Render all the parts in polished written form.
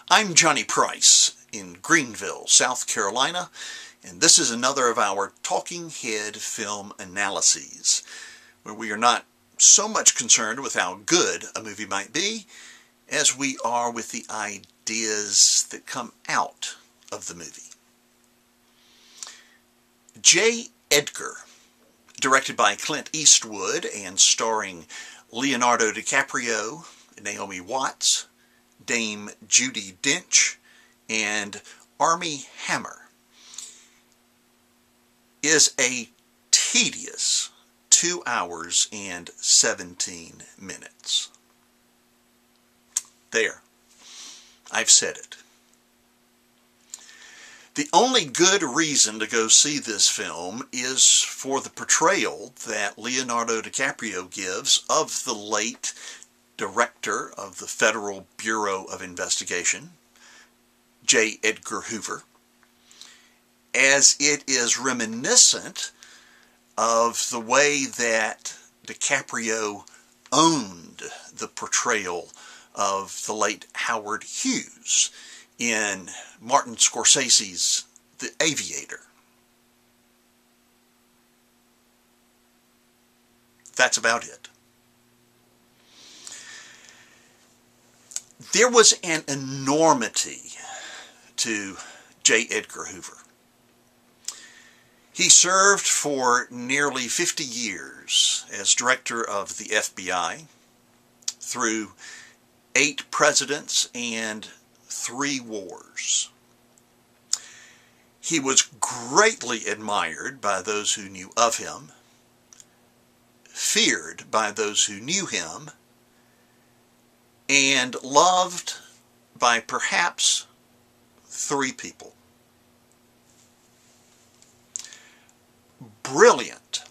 I'm Johnny Price in Greenville, South Carolina, and this is another of our Talking Head film analyses, where we are not so much concerned with how good a movie might be as we are with the ideas that come out of the movie. EDGAR, directed by Clint Eastwood and starring Leonardo DiCaprio, Naomi Watts, Dame Judi Dench, and Armie Hammer, is a tedious 2 hours and 17 minutes. There, I've said it. The only good reason to go see this film is for the portrayal that Leonardo DiCaprio gives of the late director of the Federal Bureau of Investigation, J. Edgar Hoover, as it is reminiscent of the way that DiCaprio owned the portrayal of the late Howard Hughes in Martin Scorsese's The Aviator. That's about it. There was an enormity to J. Edgar Hoover. He served for nearly 50 years as director of the FBI through 8 presidents and 3 wars. He was greatly admired by those who knew of him, feared by those who knew him, and loved by perhaps 3 people. Brilliant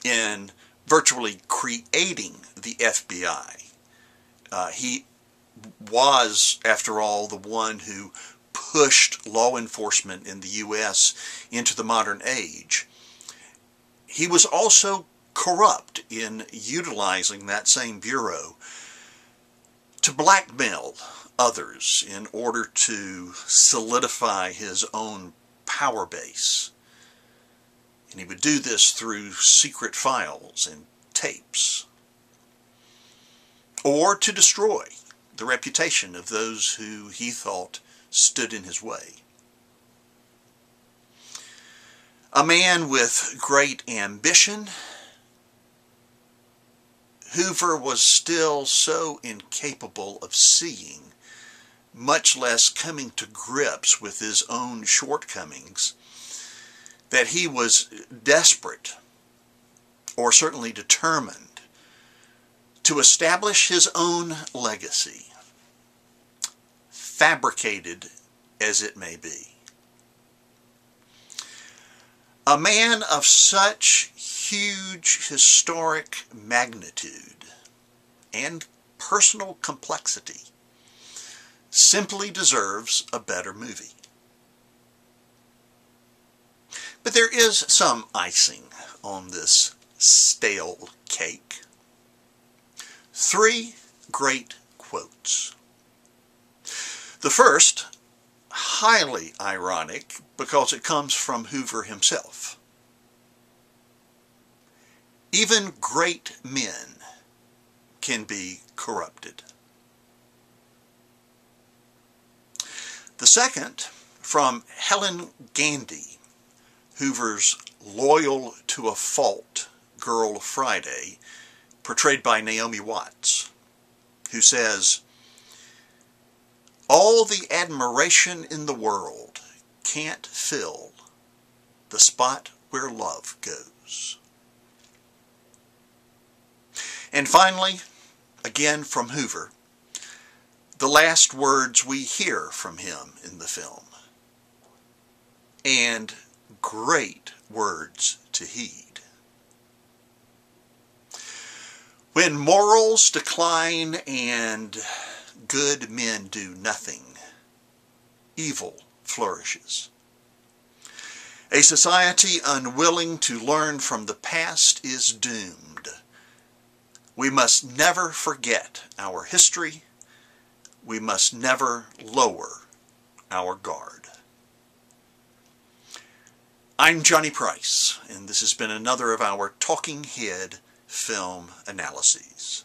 in virtually creating the FBI. He was, after all, the one who pushed law enforcement in the U.S. into the modern age. He was also corrupt in utilizing that same bureau to blackmail others in order to solidify his own power base. And he would do this through secret files and tapes, or to destroy the reputation of those who he thought stood in his way. A man with great ambition, Hoover was still so incapable of seeing, much less coming to grips with his own shortcomings, that he was desperate, or certainly determined, to establish his own legacy, fabricated as it may be. A man of such huge historic magnitude and personal complexity simply deserves a better movie. But there is some icing on this stale cake. 3 great quotes. The first, highly ironic because it comes from Hoover himself. Even great men can be corrupted. The second, from Helen Gandy, Hoover's loyal to a fault Girl Friday, portrayed by Naomi Watts, who says, "All the admiration in the world can't fill the spot where love goes." And finally, again from Hoover, the last words we hear from him in the film, and great words to heed. When morals decline and good men do nothing, evil flourishes. A society unwilling to learn from the past is doomed. We must never forget our history. we must never lower our guard. I'm Johnny Price, and this has been another of our Talking Head film analyses.